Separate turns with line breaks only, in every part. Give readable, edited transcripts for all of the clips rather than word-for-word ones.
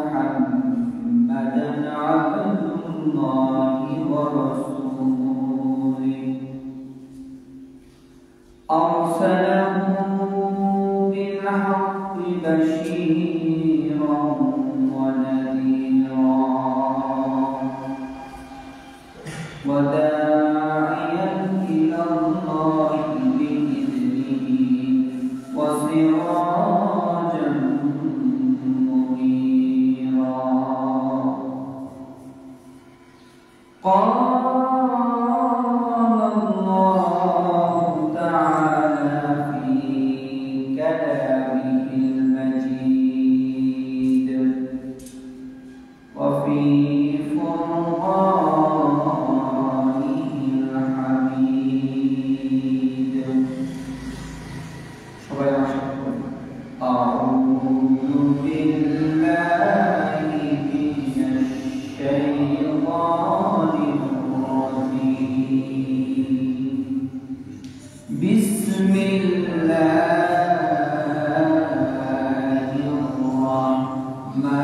محمدا عبد الله ورسوله أرسله بالحق بشيرا ونذيرا وداعيا إلى الله بإذنه وسراجا منيرا قال الله تعالى في كلامه المجيد وفي فرقانه الحميد أعوذ بالله من الشيطان الرجيم بسم الله الرحمن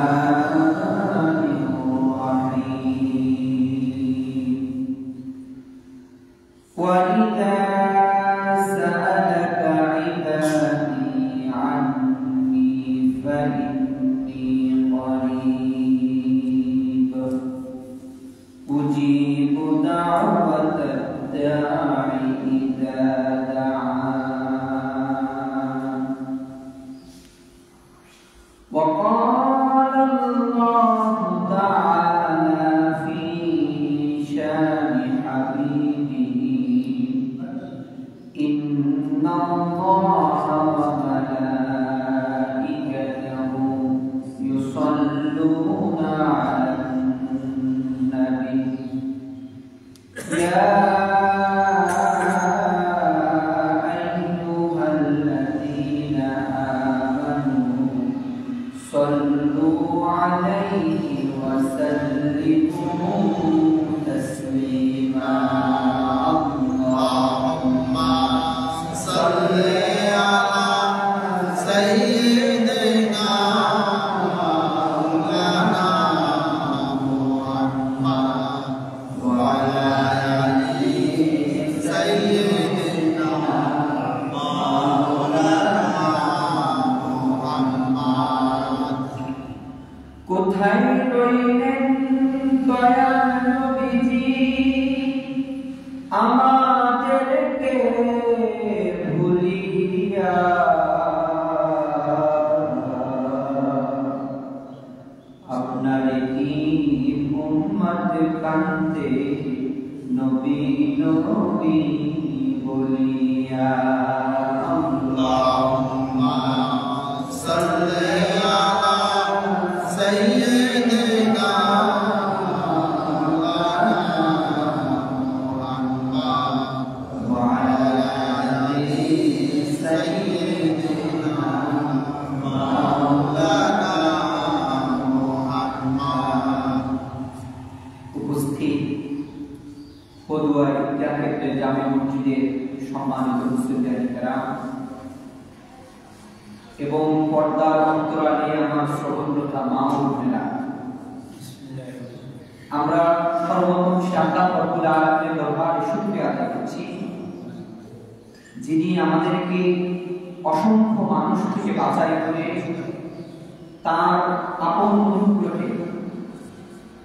الرحيم وإذا سألك عبادي عني فإني قريب أجيب دعوة الداع إذا دعان وقال الله تعالى في شان حبيبه إن الله وملائكته يصلون على النبي يا أيها الذين آمنوا صلوا عليه وسلموا تسليما اللهم صل على سيدنا مولانا محمد وعلى آل سيدنا مولانا محمد কোথায় রইলেন দয়াল নবীজি আমাদেরকে ভুলিয়া আপনার কি উম্মত কান্দে নবী নবী বলিয়া আল্লাহুম্মা সাল্লি আলা সাইয়্যিদিনা জামে মসজিদের সম্মানিত মুসলিম এবং পর্দার অন্তরালে আমার সর্বপ্রথম মা ও বোনেরা, আমরা সর্বপ্রথম আল্লাহ রাব্বুল আলামিনের দরবারে শুকরিয়া আদায় করছি, যিনি আমাদেরকে অসংখ্য মানুষ থেকে বাছাই করে তার আপন অনুগ্রহে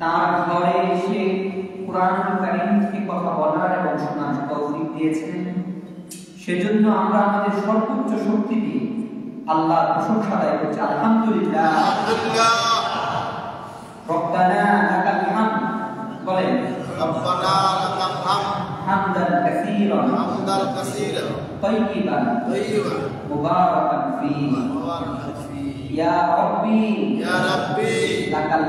তার ঘরে এসে কুরআনুল কারীম থেকে কথা বলার এবং শোনার তৌফিক দিয়েছেন। সেজন্য আমরা আমাদের সর্বোচ্চ শক্তি দিয়ে আল্লাহর প্রশংসা আদায় করছি। আলহামদুলিল্লাহ আলহামদুলিল্লাহ। রব্বানা লাকাল হামদ, বলেন রব্বানা লাকাল হামদ হামদান কাসীরান তাইয়িবান মুবারাকান ফীহি ইয়া রাব্বি লাকাল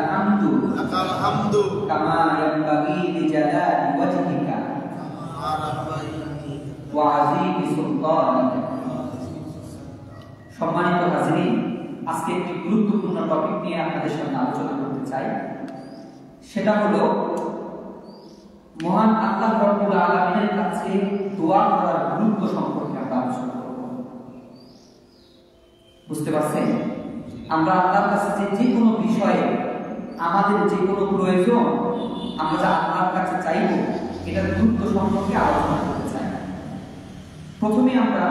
হামদু কামা ইয়ানবাগি লিজালালি ওয়াজহিকা ওয়া আযীমি সুলতানিকা। সম্মানিত হাজিরিন, আজকে একটি গুরুত্বপূর্ণ টপিক নিয়ে আপনাদের সামনে আলোচনা করতে চাই। সেটা হলো মহান আল্লাহ রাব্বুল আলামিনের কাছে দোয়া করার গুরুত্ব সম্পর্কে আমরা আলোচনা করব। বুঝতে পারছেন, আমরা আল্লাহর কাছে যে কোনো আমাদের যে কোনো প্রয়োজন আমরা যা আল্লাহর কাছে চাইব এটার গুরুত্ব সম্পর্কে আলোচনা করতে চাই। প্রথমে আমরা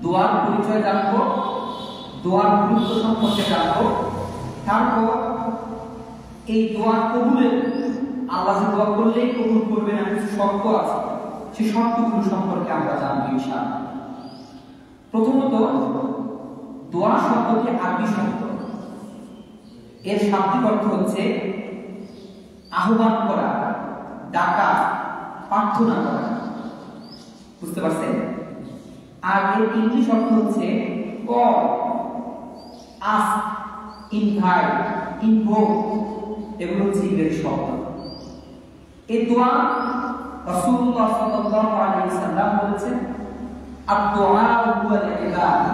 দোয়ার পরিচয় জানবো, দোয়ার গুরুত্ব সম্পর্কে জানবো, তারপর এই দোয়া কবুলের আল্লাহ যে দোয়া করলেই কবুল করবেন এমন কিছু শর্ত আছে, সেই শর্তগুলো সম্পর্কে আমরা জানবো ইনশাআল্লাহ। প্রথমত দোয়া শব্দটি আরবি শব্দ, এর শাব্দিক অর্থ হচ্ছে আহ্বান করা, ডাকা, প্রার্থনা করা, বুঝতে পারছেন? আর এর ইংলিশ অর্থ হচ্ছে কল, আস্ক, ইনভাইট, ইনভোক, এগুলো হচ্ছে ইংরেজি শব্দ। এই দোয়া রাসূলুল্লাহ সাল্লাল্লাহু আলাইহি ওয়াসাল্লাম বলেছেন আদ-দুআ হুয়াল ইবাদা,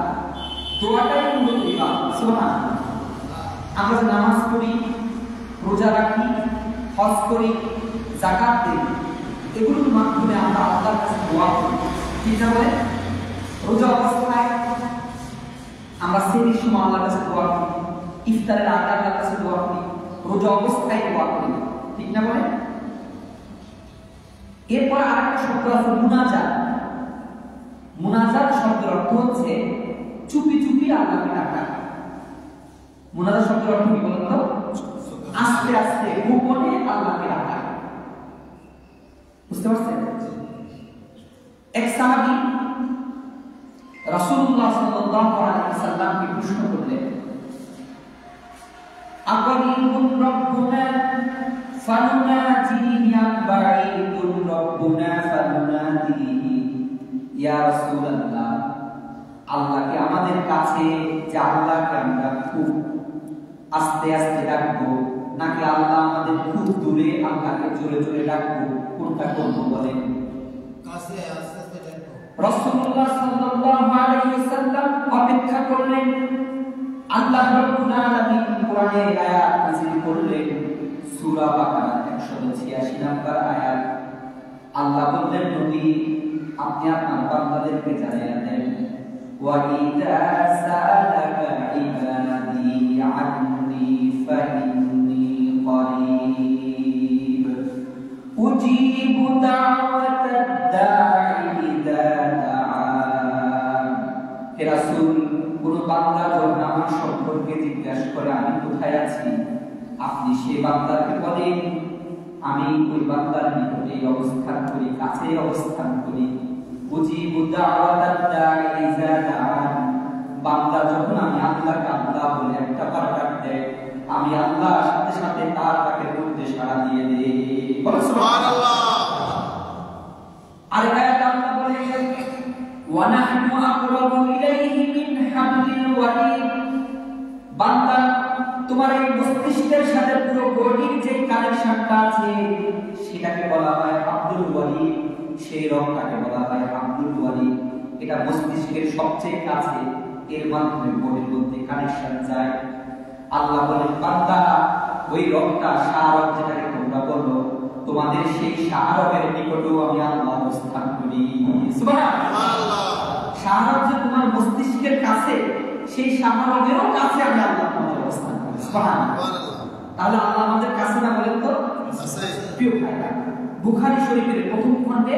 দোয়াটাই হলো ইবাদত। সুবহানাল্লাহ। আমরা যে নামাজ পড়ি, রোজা রাখি, হজ করি, যাকাত দিই, এগুলোর মাধ্যমে আমরা আল্লাহর কাছে দোয়া করি। ঠিক না বলে? রোজা অবস্থায় আমরা সেহরির সময় আল্লাহর কাছে দোয়া করি, ইফতারের আগে আল্লাহর কাছে দোয়া করি, রোজা অবস্থায় দোয়া করি। ঠিক না বলে? এরপর আরেকটা শব্দ আছে মুনাজাত। মুনাজাত শব্দের অর্থ হচ্ছে চুপি চুপি আল্লাহকে ডাকা। মুনাজাত শব্দের অর্থ কি বলেন তো? আস্তে আস্তে গোপনে আল্লাহকে ডাকা। বুঝতে পারছেন? এক সাহাবী রাসূলুল্লাহ সাল্লাল্লাহু আলাইহি ওয়াসাল্লামকে প্রশ্ন করলেন, আকারিবুন রাব্বুনা ফানুনাজিহি আম বাঈদুন রাব্বুনা ফানুনাদিহি, ইয়া রাসূলুল্লাহ, আল্লাহকে আমাদের কাছে যে আল্লাহকে আমরা খুব আস্তে আস্তে ডাকবো, নাকি আল্লাহ আমাদের খুব দূরে আল্লাহকে জোরে জোরে ডাকবো, কোনটা করবো বলেন?
কাছে আস্তে আস্তে ডাকবো।
রাসূলুল্লাহ সাল্লাল্লাহু আলাইহি ওয়াসাল্লাম অপেক্ষা করলেন। আল্লাহ রাব্বুল আলামিন কোরআনে আয়াত নাযিল করলেন, সূরা বাকারা 186 নম্বর আয়াত। আল্লাহ বললেন, নবী আপনি আপনার বান্দাদেরকে জানিয়ে দেন, ওয়া ইযা সাআলাকা ইবাদি আন্নী ফাইন্নী করিব উজিবু দাওয়াতাদ দাঈ ইযা দাআন। হে রাসূল, কোন বান্দা যখন আমার সম্পর্কে জিজ্ঞাসা করে আমি কোথায় আছি, আপনি সে বান্দাকে বলেন আমি ওই বান্দার নিকটে অবস্থান করি, কাছে অবস্থান করি। উজিবু দাওয়াতাদ দাঈ ইযা দাআন, বান্দা যখন আমি আল্লাহকে আল্লাহ বলে একটা বার ডাক দেয়, আমি আল্লাহর সাথে সাথে তার ডাকের মধ্যে সাড়া দিয়ে দেই। সুবহানাল্লাহ। আর আয়াত আল্লাহ বলেন, ওয়া নাহনু আকরাবু ইলাইহি মিন হাবলিল ওয়ারিদ, বান্দা তোমার এই মস্তিষ্কের সাথে পুরো বডির যে কানেকশনটা আছে সেটাকে বলা হয় আব্দুল ওয়ারিদ, সেই রংটাকে বলা হয় আব্দুল ওয়ারিদ। এটা মস্তিষ্কের সবচেয়ে কাছে, এর মাধ্যমে বডির মধ্যে কানেকশন যায়। আল্লাহ বলেন, বান্দা ওই রংটা শাহরগ যেটাকে তোমরা বলো, তোমাদের সেই শাহরগের নিকটেও আমি আল্লাহ অবস্থান করি। সুবহানাল্লাহ। শাহরগ যে তোমার মস্তিষ্কের কাছে, সেই শাহরগেরও কাছে আমি আল্লাহ অবস্থান করি। সুবহানাল্লাহ। তাহলে আল্লাহ আমাদের কাছে না বলেন তো? প্রিয় ভাইরা, বুখারী শরীফের প্রথম খণ্ডে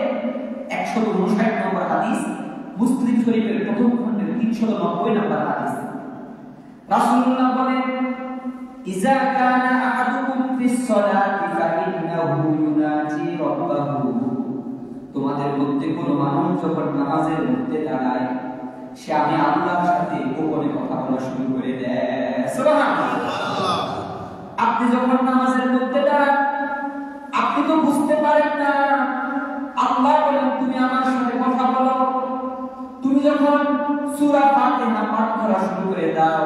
159 নম্বর হাদিস, মুসলিম শরীফের প্রথম খণ্ডের 390 নম্বর হাদিস। রাসূলুল্লাহ বলেন, ইযা কানা আহাদুকুম ফিস সালাতি ফাইন্নাহু ইউনাজি রাব্বাহু, তোমাদের মধ্যে কোনো মানুষ যখন নামাজের মধ্যে দাঁড়ায়, সে আমি আল্লাহর সাথে গোপনে কথা বলা শুরু করে দেয়। সুবহানাল্লাহ। আপনি যখন নামাজের মধ্যে দাঁড়ান, আপনি তো বুঝতে পারেন না, আল্লাহ বলেন তুমি আমার সাথে কথা বলো। তুমি যখন সূরা ফাতিহা পাঠ করা শুরু করে দাও,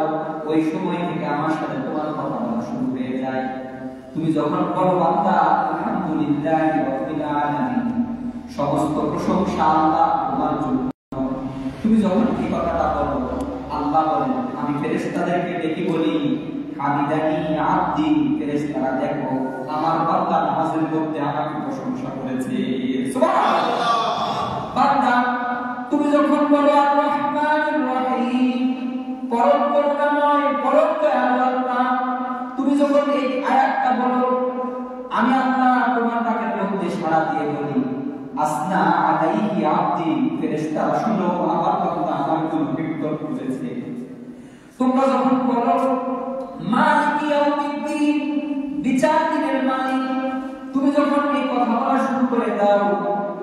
ওই সময় থেকে আমার সাথে তোমার কথা বলা শুরু হয়ে যায়। তুমি যখন বলো বান্দা আলহামদুলিল্লাহি রাব্বিল আলামিন, সমস্ত প্রশংসা আল্লাহ তোমার জন্য, তুমি যখন এই কথাটা বলো, আল্লাহ বলেন আমি ফেরেশতাদেরকে ডেকে বলি, হামিদানি আব্দি, ফেরেশতারা দেখো আমার বান্দা নামাজের মধ্যে আমাকে প্রশংসা করেছে। সুবহানাল্লাহ। বান্দা তুমি যখন বলো আর রহমানির রহিম, পরম করুণাময়, পরম দয়ালু আল্লাহ, তুমি যখন এই আব্দি ফেরেশতারা শুনো আমার বান্দা আমার জন্য বিপদ করেছে। তোমরা যখন বলো মালিকি ইয়াউমিদ্দিন, বিচার দিনের মালিক, তুমি যখন এই কথা বলা শুরু করে দাও,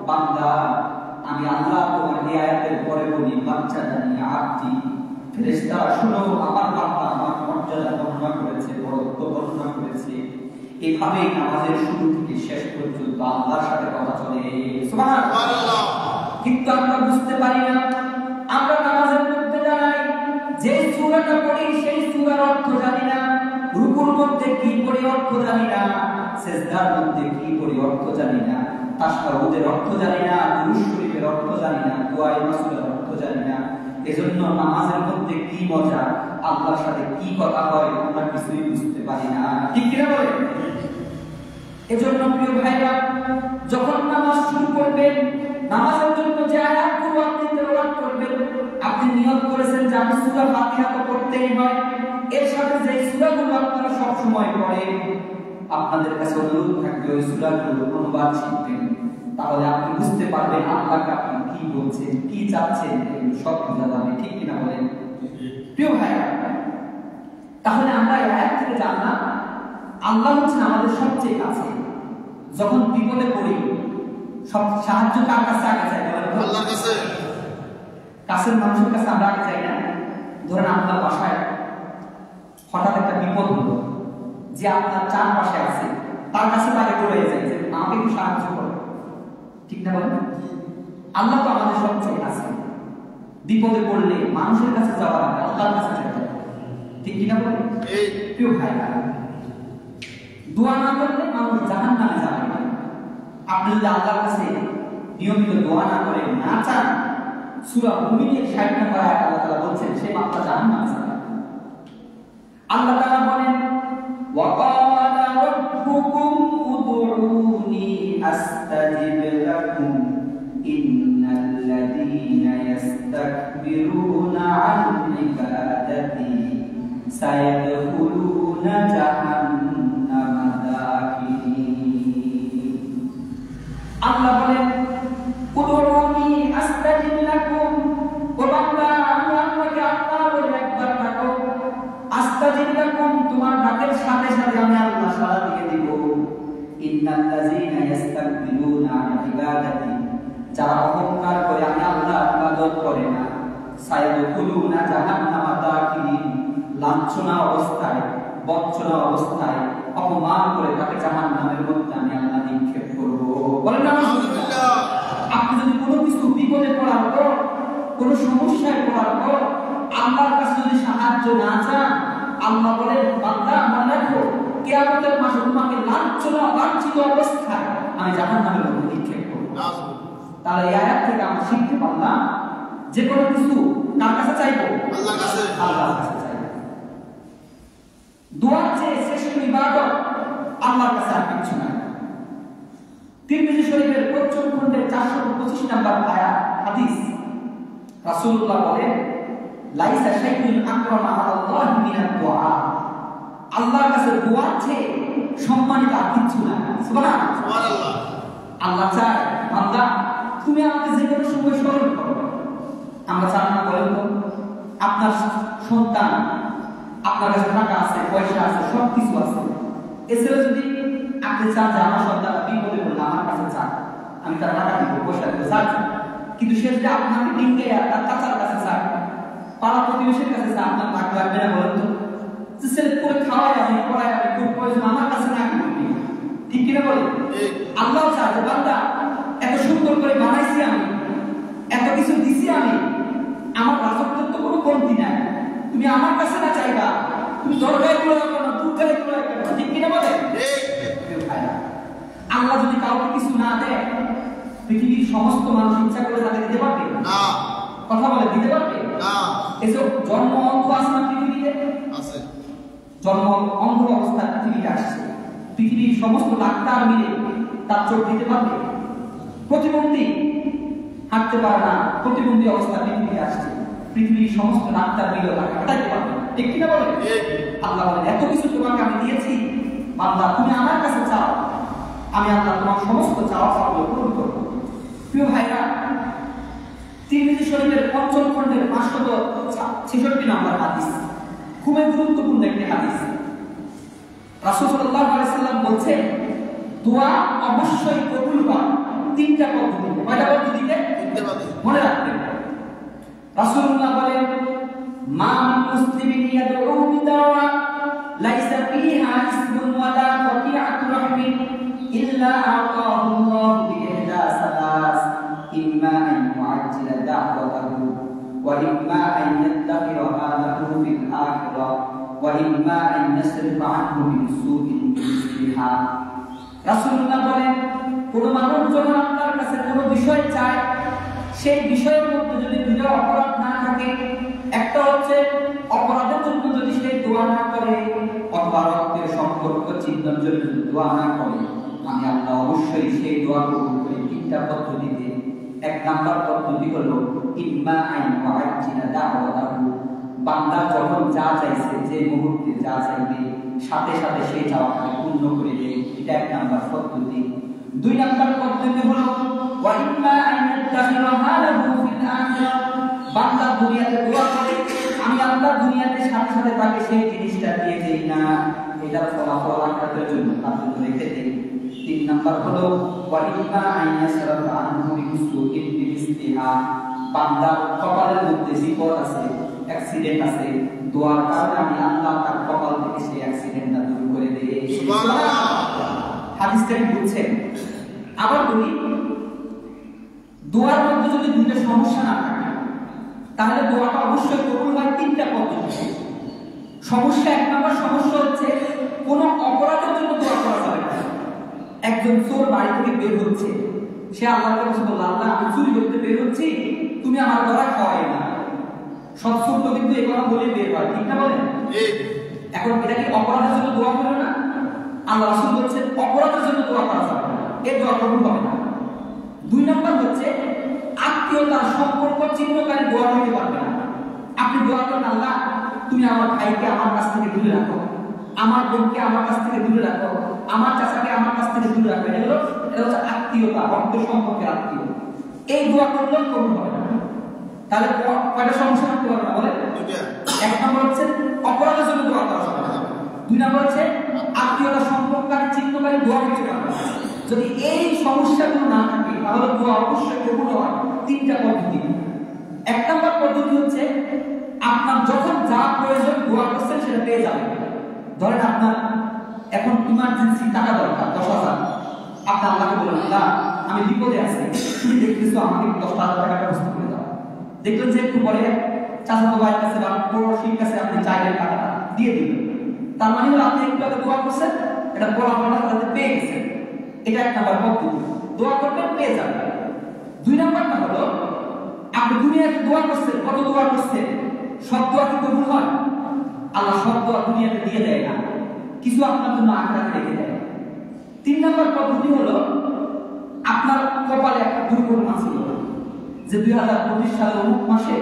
বান্দা আমি আল্লাহ তোমার এই আয়াতের পরে বলি বাচ্চা জানি আব্দি ফেরেশতারা শুনো আমার বান্দা আমার মর্যাদা বর্ণনা করেছে, বড়ত্ব বর্ণনা করেছে। এভাবেই নামাজের শুরু থেকে শেষ পর্যন্ত আল্লাহর সাথে কথা চলে। সুবহানাল্লাহ। কিন্তু আমরা বুঝতে পারি না, আমরা নামাজের মধ্যে দাঁড়াই, যে সূরাটা পড়ি সেই সূরার অর্থ জানি না, রুকুর মধ্যে কি পড়ি অর্থ জানি না, সিজদার মধ্যে কি পড়ি অর্থ জানি না, তাশাহুদের অর্থ জানি না, দুরূদ শরীফের অর্থ জানি না, দুআয়ে মাসুদের অর্থ জানি না। এজন্য নামাজের মধ্যে কি মজা, আল্লাহর সাথে কি কথা হয় আমরা কিছুই বুঝতে পারি না। ঠিক কি না বলেন? এজন্য প্রিয় ভাইরা, যখন নামাজ শুরু করবেন, নামাজের জন্য যে আয়াতগুলো আপনি তেলাওয়াত করবেন, আপনি নিয়ত করেছেন যে আমি সূরা ফাতিহা তো পড়তেই হয়, এর সাথে যে সূরাগুলো আপনারা সব সময় পড়েন, আপনাদের কাছে অনুরোধ থাকবে ওই সূরাগুলোর অনুবাদ শিখবেন। তাহলে আপনি বুঝতে পারবেন আল্লাহকে আপনি কি বলছেন, কি চাচ্ছেন, সব বোঝা যাবে। ঠিক কিনা বলেন? প্রিয় ভাইরা, তাহলে আমরা এই আয়াত থেকে জানলাম আল্লাহ হচ্ছেন আমাদের সবচেয়ে কাছে। যখন বিপদে পড়ি সব সাহায্য কার কাছে আগে চাই? আল্লাহর কাছে। কাছের মানুষের কাছে আমরা আগে চাই না? ধরেন আপনার বাসায় হঠাৎ একটা বিপদ হলো, যে আপনার চারপাশে আছে তার কাছে তাকে দৌড়ে যায় যে আমাকে একটু সাহায্য করো। ঠিক না বলেন? আল্লাহ তো আমাদের সবচেয়ে কাছে। বিপদে পড়লে মানুষের কাছে যাওয়া লাগে, আল্লাহর কাছে যেতে হবে। ঠিক কিনা বলেন? প্রিয় ভাইরা, দোয়া না করলে মানুষ জাহান্নামে যাবে। আপনি যদি আল্লাহর কাছে নিয়মিত দোয়া না করেন, না চান, সূরা মুমিনের ৬০ নম্বর আয়াতে আল্লাহ তাআলা বলছেন সে বান্দা জাহান্নামে যাবে। আল্লাহ তাআলা বলেন ওয়া ক্বালা রাব্বুকুম উদউনি আস্তাজিব লাকুম ইন্নাল্লাযীনা ইস্তাকবিরুনা আন ইবাদাতি সায়াদখুলুনা জাহান্নামা দাখিরিন। আল্লাহ বলেন উদউনি আস্তাজিব লাকুম, ও বান্দা আমি আপনাকে আল্লাহ বলে একবার ডাকো, আস্তাজিব লাকুম তোমার ডাকের সাথে সাথে আমি আল্লাহ সাড়া দিয়ে দিব। ইন্নাল্লাযীনা ইস্তাকবিরুনা আন ইবাদাতি, যারা অহংকার করে আমি আল্লাহর ইবাদত করে না, সায়াদখুলুনা জাহান্নামা দাখিরিন, লাঞ্ছনা অবস্থায়, বঞ্চনা অবস্থায়, অপমান করে তাকে জাহান্নামের মধ্যে আমি আল্লাহ নিক্ষেপ করব। বলেন আলহামদুলিল্লাহ। আপনি যদি কোনো কিছু বিপদে পড়ার পর, কোনো সমস্যায় পড়ার পর আল্লাহর কাছে যদি সাহায্য না চান, আল্লাহ বলেন বান্দা মনে রাখো কিয়ামতের মাসে তোমাকে লাঞ্ছিত অবস্থায় আমি জাহান্নামের মধ্যে নিক্ষেপ করব। তাহলে এই আয়াত থেকে আমরা শিখতে পারলাম যে কোনো কিছু কার কাছে চাইবো? আল্লাহর কাছে। আল্লাহর কাছে চাইবো। দোয়ার চেয়ে শ্রেষ্ঠ ইবাদত আল্লাহর কাছে আর কিছু না। তিরমিজি শরীফের ৫৫ খণ্ডের ৪২৫ নম্বর আয়াত হাদিস, রাসূলুল্লাহ বলেন লাইসা শাইউন আকরামা আলাল্লাহি মিনাদ দুআ, আল্লাহর কাছে দোয়ার চেয়ে সম্মানিত আর কিছু না। সুবহানাল্লাহ। সুবহানাল্লাহ। আল্লাহ চায় বান্দা তুমি আমাকে যে কোনো সময় স্মরণ করো। আমরা চাই না? বলেন তো, আপনার সন্তান, আপনার কাছে টাকা আছে, পয়সা আছে, সব কিছু আছে, এছাড়া যদি আপনি চান যে আমার সন্তান বিপদে পড়লে আমার কাছে চান, আমি তার টাকা দিব, পয়সা দিব, চান, কিন্তু সে যদি আপনাকে ডিঙ্গে তার চাচার কাছে চান, পাড়া প্রতিবেশীর কাছে চান, আপনার টাকা লাগবে না? বলেন তো, যে ছেলে করে খাওয়াই আমি, পড়াই আমি, খুব প্রয়োজন আমার কাছে না কি? ঠিক কিনা বলেন? আল্লাহ চায় যে বান্দা এত সুন্দর করে বানাইছি আমি, এত কিছু দিছি আমি, আমার রাজত্বের তো কোনো কমতি নাই, তুমি আমার কাছে না চাইবা, তুমি দরগায় গুলো রাখো না, দুর্গায় গুলো রাখো না। ঠিক কিনা বলে? আল্লাহ যদি কাউকে কিছু না দেয়, পৃথিবীর সমস্ত মানুষ ইচ্ছা করে তাকে দিতে পারবে না? কথা বলে দিতে পারবে না? এসব জন্ম অন্ধ আছে না পৃথিবীতে? আছে। জন্ম অন্ধ অবস্থায় পৃথিবীতে আসছে, পৃথিবীর সমস্ত ডাক্তার মিলে তার চোখ দিতে পারবে? প্রতিবন্ধী হাঁটতে পারে না, প্রতিবন্ধী অবস্থা পৃথিবীতে আসছে, পৃথিবীর সমস্ত ডাক্তার মিলে তাকে হাঁটাইতে পারবে? ঠিক কিনা বলে? আল্লাহ বলেন এত কিছু তোমাকে আমি দিয়েছি, বান্দা তুমি আমার কাছে চাও, আমি আল্লাহ তোমার সমস্ত চাওয়া চাওয়াগুলো পূরণ করব। প্রিয় ভাইরা, তিরমিজি শরীফের ৫ম খণ্ডের ৫৬৬ নম্বর হাদিস, খুবই গুরুত্বপূর্ণ একটি হাদিস। রাসূল সাল্লাল্লাহু আলাইহি সাল্লাম বলছেন, দোয়া অবশ্যই কবুল হয় তিনটা পদ্ধতিতে। কয়টা পদ্ধতিতে? মনে রাখবেন। রাসূলুল্লাহ বলেন, মা মিন মুসলিমিন ইয়াদউ বিদাওয়া লাইসা ফিহা ইসমুন ওয়ালা কাতিআতু রাহমিন ইল্লা আ'তাহু আল্লাহু বিইহদা সালাস, ইম্মা আন yu'ajjila da'watahu wa imma an yattakhiraha lahu fil akhirah wa imma an yasrifa anhu min su'in yusliha। রাসূলুল্লাহ বলেন, কোন মানুষ যখন আপনার কাছে কোনো বিষয় চায়, সেই বিষয়ের মধ্যে যদি দুটো অপরাধ না থাকে, একটা হচ্ছে অপরাধের জন্য যদি সে দোয়া না করে অথবা রক্তের সম্পর্ক চিহ্নের জন্য যদি দোয়া না করে, আমি আল্লাহ অবশ্যই সেই দোয়া কবুল করি তিনটা পদ্ধতিতে। এক নাম্বার পদ্ধতি হলো ইম্মা আন yu'ajjila da'watahu, বান্দা যখন যা চাইছে, যে মুহূর্তে যা চাইবে সাথে সাথে সেই চাওয়াটাকে পূর্ণ করে দেয়, এটা এক নাম্বার পদ্ধতি। দুই নাম্বার পদ্ধতি হলো ওয়া ইম্মা আন yattakhiraha lahu ফিল আখিরাহ, বান্দা দুনিয়াতে দোয়া করে, আমি আল্লাহ দুনিয়াতে সাথে সাথে তাকে সেই জিনিসটা দিয়ে দেই না, এটার ফলাফল আখিরাতের জন্য তার জন্য রেখে দেই। তিন নাম্বার হলো ওয়া ইম্মা আন ইয়াসরাফা আনহু বিসুইন বিমিসলিহা, বান্দার কপালের মধ্যে বিপদ আছে, অ্যাক্সিডেন্ট আছে, দোয়ার কারণে আমি আল্লাহ তার কপাল থেকে সেই অ্যাক্সিডেন্টটা দূর করে দেই। সুবহানাল্লাহ। হাদিসটা কি বলছেন? আবার বলি, দোয়ার মধ্যে যদি দুটো সমস্যা না থাকে, তাহলে দোয়াটা অবশ্যই কবুল হয় তিনটা পদ্ধতি। সমস্যা, এক নম্বর সমস্যা হচ্ছে কোনো অপরাধের জন্য দোয়া করা যাবে না। একজন চোর বাড়ি থেকে বের হচ্ছে, সে আল্লাহর কাছে বলল, আল্লাহ আমি চুরি করতে বের হচ্ছি, তুমি আমার ধরা খাওয়াই না। সব চোর তো কিন্তু এই কথা বলে বের হয়, ঠিক না বলেন? এখন এটা কি অপরাধের জন্য দোয়া করবে না? আল্লাহ রাসূল বলছেন অপরাধের জন্য দোয়া করা যাবে না, এই দোয়া কবুল হবে না। দুই নম্বর হচ্ছে আত্মীয়তার সম্পর্ক চিহ্নকারী দোয়া হতে পারবে না। আপনি দোয়া করেন, আল্লাহ তুমি আমার ভাইকে আমার কাছ থেকে দূরে রাখো, আমার বোনকে আমার কাছ থেকে দূরে রাখো, আমার চাচাকে আমার কাছ থেকে দূরে রাখো, এটা হচ্ছে আত্মীয়তা, রক্ত সম্পর্কের আত্মীয়। এই দোয়া করলেও কবুল হবে না। তাহলে কয়টা সমস্যা থাকতে পারবে না বলে? এক নম্বর হচ্ছে অপরাধের জন্য দোয়া করা যাবে না। দুই নম্বর হচ্ছে আত্মীয়তা সম্পর্ককারী চিহ্নকারী দোয়া করতে পারবে না। যদি এই সমস্যাগুলো না থাকে, তাহলে দোয়া অবশ্যই কবুল হয় তিনটা পদ্ধতি। এক নম্বর পদ্ধতি হচ্ছে আপনার যখন যা প্রয়োজন দোয়া করছেন সেটা পেয়ে যাবেন। ধরেন আপনার এখন ইমার্জেন্সি টাকা দরকার 10,000, আপনি আল্লাহকে বলেন, আল্লাহ আমি বিপদে আছি, তুমি দেখতেছো আমাকে 10,000 টাকা ব্যবস্থা করে দাও। দেখলেন যে একটু পরে চাচাতো ভাইয়ের কাছে বা পড়োশির কাছে আপনি চাইলেন টাকাটা দিয়ে দিবেন, তার মানে হলো আপনি একটু আগে দোয়া করছেন, এটা ফলাফলটা তাদের পেয়ে গেছেন। এটা এক নম্বর পদ্ধতি, দোয়া করবেন পেয়ে যাবেন। দুই নম্বরটা হলো আপনি দুনিয়াতে দোয়া করছেন, কত দোয়া করছেন, সব দোয়া কি কবুল হয়? আল্লাহ সব দোয়া দুনিয়াতে দিয়ে দেয় না, কিছু আপনার জন্য আখিরাতে রেখে দেয়। তিন নম্বর পদ্ধতি হলো আপনার কপালে একটা দুর্ঘটনা ছিল যে 2025 সালের অমুক মাসে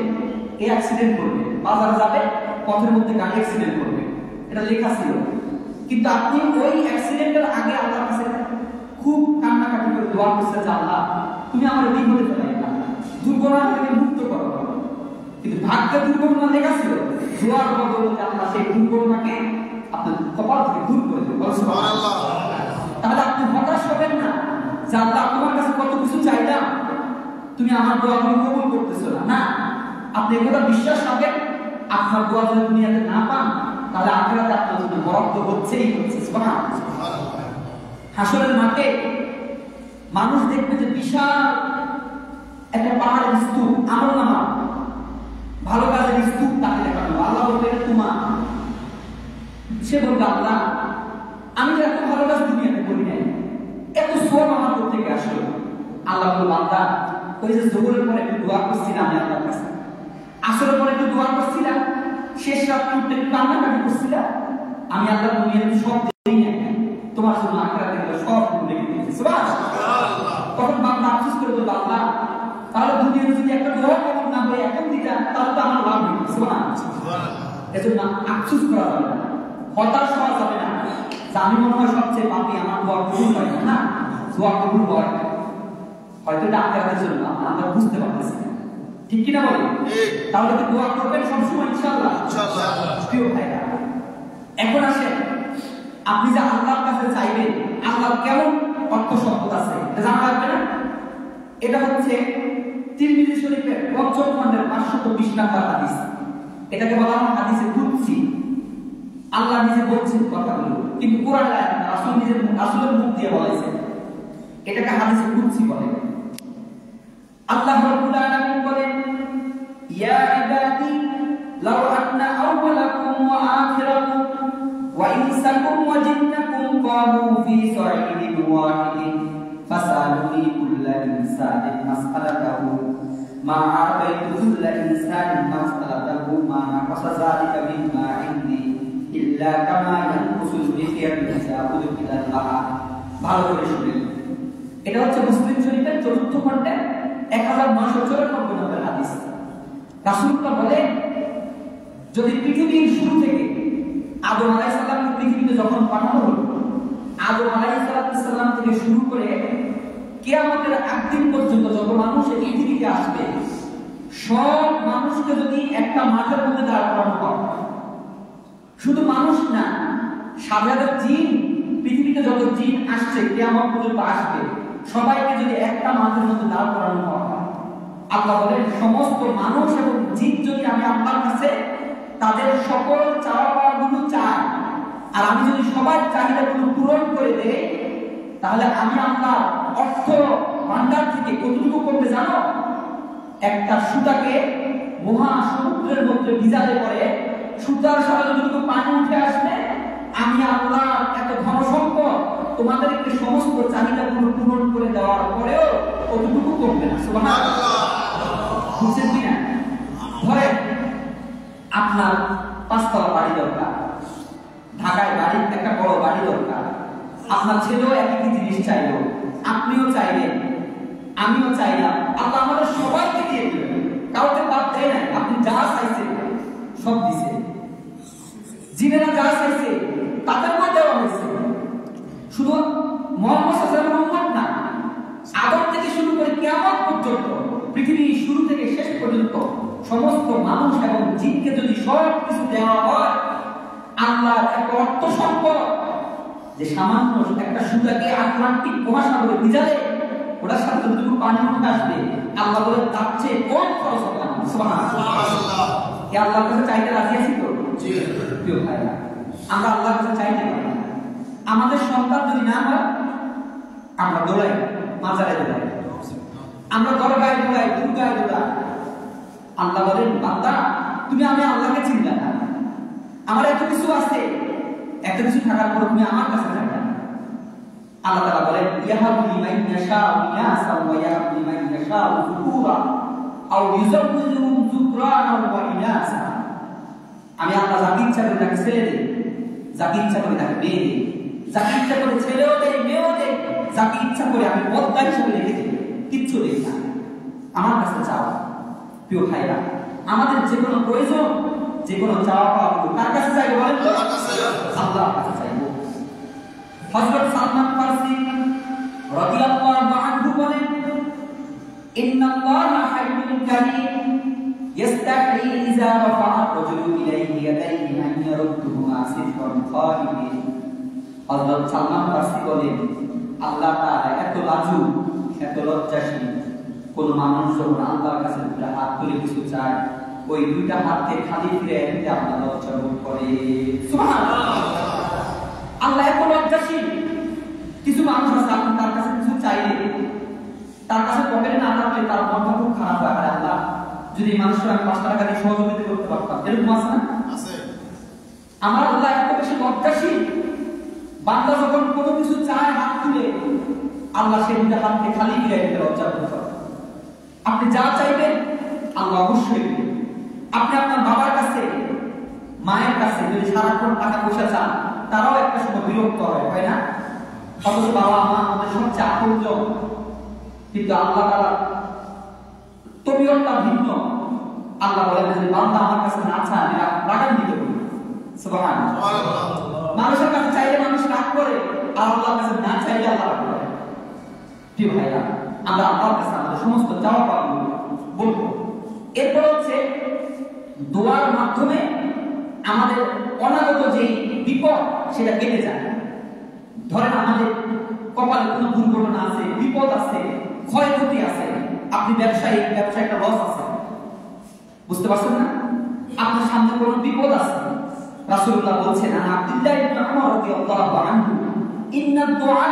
এই অ্যাক্সিডেন্ট করবে, বাজারে যাবে, পথের মধ্যে গাড়ি অ্যাক্সিডেন্ট করবে, এটা লেখা ছিল। কিন্তু আপনি ওই অ্যাক্সিডেন্টের আগে আল্লাহর কাছে খুব কান্নাকাটি করে দোয়া করছেন যে আল্লাহ তুমি আমার বিপদে ফেলাই না, দুর্ঘটনা থেকে মুক্ত করো। কিন্তু ভাগ্যে দুর্ঘটনা লেখা ছিল, দোয়ার বদলে আল্লাহ সেই দুর্ঘটনাকে আপনার কপাল থেকে দূর করে দেবে। সুবহানাল্লাহ। তাহলে আপনি হতাশ হবেন না যে আল্লাহ তোমার কাছে কত কিছু চাইলাম, তুমি আমার দোয়াগুলো কবুল করতেছো না। না, আপনি একথা বিশ্বাস রাখেন, আপনার দোয়া যদি দুনিয়াতে না পান, তাহলে আখিরাতে আপনার জন্য বরাদ্দ হচ্ছেই হচ্ছে। সুবহানাল্লাহ। হাসরের মাঠে মানুষ দেখবে যে বিশাল একটা পাহাড়ের স্তূপ, আমলনামা, ভালো কাজের স্তূপ তাকে দেখানো। আল্লাহ বলবে এটা তোমার। সে বলবে আল্লাহ আমি তো এত ভালো কাজ দুনিয়াতে করি নাই, এত সব আমার করতে গিয়ে আসলো। আল্লাহ বলবে আল্লাহ ওই যে জোহরের পরে একটু দোয়া করছিলাম আমি আল্লাহর কাছে, আসরের পরে একটু দোয়া করছিলাম, শেষ রাতে উঠে একটু কান্নাকাটি করছিলাম, আমি আল্লাহ দুনিয়াতে সব দিই নাই, তোমার জন্য আখিরাতে সব রেখে দিয়েছি। সুবহানাল্লাহ। তখন বান্দা আফসোস করে বলবে আল্লাহ তাহলে দুনিয়াতে যদি একটা দোয়া কবুল না হয় এখন দিতা, তাহলে তো আমার লাভ হইতো। সুবহানাল্লাহ। এজন্য আফসোস করা যাবে না, হতাশ হওয়া যাবে না যে আমি মনে হয় সবচেয়ে পাপী, আমার দোয়া কবুল হয় না। দোয়া কবুল হয়, হয়তো এটা আখিরাতের জন্য আমরা বুঝতে পারতেছি না। ঠিক কিনা বলেন? তাহলে কি দোয়া করবেন সবসময় ইনশাআল্লাহ? প্রিয় ভাইরা, এখন আসেন আপনি যে আল্লাহর কাছে চাইবেন, আল্লাহ কেমন অর্থ সম্পদ আছে এটা জানা লাগবে না? এটা হচ্ছে তিরমিজি শরীফের ৫ম খণ্ডের ৫২০ নম্বর হাদিস। এটাকে বলা হয় হাদিসে কুদসি। আল্লাহ নিজে বলছেন কথাগুলো, কিন্তু কোরআনে আয়াত না, রাসূলের মুখ দিয়ে বলেছেন। এটাকে হাদিসে কুদসি বলে। আল্লাহ রাব্বুল আলামিন বলেন, ইয়া ইবাদি লাউ আন্না আউওয়ালাকুম ওয়া আখিরাকুম ওয়া ইনসাকুম ওয়া জিন্নাকুম কামু ফি সাঈদিন ওয়াহিদিন ফাসালুনি কুল্লা ইনসানিন মাসআলাতাহু মা আ'তাইতু কুল্লা ইনসানিন মাসআলাতাহু মা নাকাসা যালিকা মিম্মা ইনদি ইল্লা কামা ইয়ানকুসুল মিকিয়াত ইযা উদখিলাল বাহর। ভালো করে শুনুন, এটা হচ্ছে মুসলিম শরীফের ৪র্থ খণ্ডে ১৯৯৪ নম্বর হাদিস। রাসূলুল্লাহ বলেন, যদি পৃথিবীর শুরু থেকে আদম আলাইহিস সালামকে পৃথিবীতে যখন পাঠানো হলো, আদম আলাইহিস সালাম থেকে শুরু করে কিয়ামতের আগ দিন পর্যন্ত যত মানুষ এই পৃথিবীতে আসবে, সব মানুষকে যদি একটা মাঠের মধ্যে দাঁড় করানো হয়, শুধু মানুষ না, সাধারণ জিন, পৃথিবীতে যত জিন আসছে কিয়ামত পর্যন্ত আসবে, সবাইকে যদি একটা মাঠের মধ্যে দাঁড় করানো হয়, আল্লাহ বলেন সমস্ত মানুষ এবং জিন যদি আমি আল্লাহর কাছে তাদের সকল চাওয়া পাওয়াগুলো চাই, আর আমি যদি সবার চাহিদাগুলো পূরণ করে দেই, তাহলে আমি আল্লাহ অর্থ ভান্ডার থেকে কতটুকু করতে জানো? একটা সুতাকে মহাসমুদ্রের মধ্যে ভিজালে পরে সুতার সাথে যতটুকু পানি উঠে আসবে, আমি আল্লাহ এত ঘন সম্পদ তোমাদেরকে সমস্ত চাহিদাগুলো পূরণ করে দেওয়ার পরেও কতটুকু করবে না। সুবহানাল্লাহ, বুঝছেন কিনা? ধরেন আপনার ৫ তলা বাড়ি দরকার, ঢাকায় বাড়ি, একটা বড় বাড়ি দরকার। আপনার ছেলেও একই জিনিস চাইলো, আপনিও চাইলেন, আমিও চাইলাম, আল্লাহ আমাদের সবাইকে দিয়ে দিলেন, কাউকে বাদ দেয় না। আপনি যা চাইছেন সব দিছে, জিনেরা যা চাইছে তাদেরকেও দেওয়া হয়েছে। শুধু মুহাম্মদ সাল্লাল্লাহু আলাইহি ওয়াসাল্লাম না, আদম থেকে শুরু করে কিয়ামত পর্যন্ত পৃথিবীর শুরু থেকে শেষ পর্যন্ত সমস্ত মানুষ এবং জিনকে যদি সব কিছু দেওয়া হয়, আল্লাহর এক অর্থ সম্পদ যে সামান্য একটা সুতাকে আটলান্টিক মহাসাগরে ভিজালে ওটার সাথে যতটুকু পানি উঠে আসবে, আল্লাহ বলে তার চেয়ে কম খরচ হবে না। সুবহানাল্লাহ, কি আল্লাহর কাছে চাইতে রাজি আছি তো? জি প্রিয় ভাইরা, আমরা আল্লাহর কাছে চাইতে পারি না। আমাদের সন্তান যদি না হয়, আমরা দৌড়াই, মাজারে দৌড়াই, আমরা দরগায় দৌড়াই, দুর্গায় দৌড়াই। আল্লাহ বলেন, বান্দা তুমি আমি আল্লাহকে চিনলে না, আমার এত কিছু আছে, এত কিছু থাকার পর তুমি আমার কাছে থাকবে না। আল্লাহ তাআলা বলেন, ইয়াহাবু লিমান ইয়াশাউ ইনাসা ওয়া ইয়াহাবু লিমান ইয়াশাউ যুকুরা আও ইউযাওযিজুহুম যুকরানা ওয়া ইনাসা। আমি আল্লাহ যাকে ইচ্ছা করি তাকে ছেলে দেই, যাকে ইচ্ছা করি তাকে মেয়ে দেই, যাকে ইচ্ছা করে ছেলেও দেই, মেয়েও দেই, যাকে ইচ্ছা করে আমি বদলা হিসেবে রেখে দিই, কিচ্ছু দেই না। আমার কাছে চাও। প্রিয় ভাইরা, আমাদের যে কোনো প্রয়োজন, যে কোনো চাওয়া পাওয়া কার কাছে চাইবো বলেন তো? আল্লাহর কাছে চাইবো। হযরত সালমান ফারসি রাদিয়াল্লাহু আনহু বলেন, ইন্নাল্লাহা হাইয়্যুন কারীম ইস্তাহি ইযা রাফা'a রাজুলু ইলাইহি ইয়াদাইহি আন ইয়ারুদ্দুহুমা সিফান খালিদিন। হযরত সালমান ফারসি বলেন, আল্লাহ তাআলা এত লাজুক, এত লজ্জাশীল, কোন মানুষ যখন আল্লাহর কাছে দুটো হাত তুলে কিছু চায়, ওই দুইটা হাতকে খালি ফিরে দিতে আল্লাহ লজ্জা বোধ করে। সুবহানাল্লাহ, আল্লাহ এত লজ্জাশীল। কিছু মানুষ আছে, আপনি তার কাছে কিছু চাইলে, তার কাছে পকেটে না থাকলে তার মনটা খুব খারাপ হয়। আল্লাহ যদি মানুষের আমি ৫ টাকা দিয়ে সহযোগিতা করতে পারতাম, এরকম আছে না? আমার আল্লাহ এত বেশি লজ্জাশীল, বান্দা যখন কোনো কিছু চায় হাত তুলে, আল্লাহ সেই দুটো হাতকে খালি ফিরে দিতে লজ্জা বোধ করে। আপনি যা চাইবেন আল্লাহ অবশ্যই দিবেন। আপনি আপনার বাবার কাছে, মায়ের কাছে যদি সারাক্ষণ টাকা পয়সা চান, তারাও একটা সময় বিরক্ত হয় না? অথচ বাবা মা আমাদের সবচেয়ে আপনজন, কিন্তু আল্লাহ তাআলা তবিয়তটা ভিন্ন। আল্লাহ বলেন, যদি বান্দা আমার কাছে না চায় আমি রাগান দিতে বলি। সুবহানাল্লাহ, মানুষের কাছে চাইলে মানুষ রাগ করে, আর আল্লাহর কাছে না চাইলে আল্লাহ রাগ করে। প্রিয় ভাইরা, আমরা আল্লাহর কাছে আমাদের সমস্ত চাওয়া পাওয়া বলবো। এরপর হচ্ছে দোয়ার মাধ্যমে আমাদের অনাগত যে বিপদ সেটা কেটে যায়। ধরেন আমাদের কপালে কোনো দুর্ঘটনা আছে, বিপদ আছে, ক্ষয়ক্ষতি আছে, আপনি ব্যবসায় একটা লস আছে, বুঝতে পারছেন না? আপনার সামনে কোনো বিপদ আছে, রাসূলুল্লাহ বলছেন আব্দুল্লাহ ইবনে উমর রাদিয়াল্লাহু আনহু ইন্না দুআ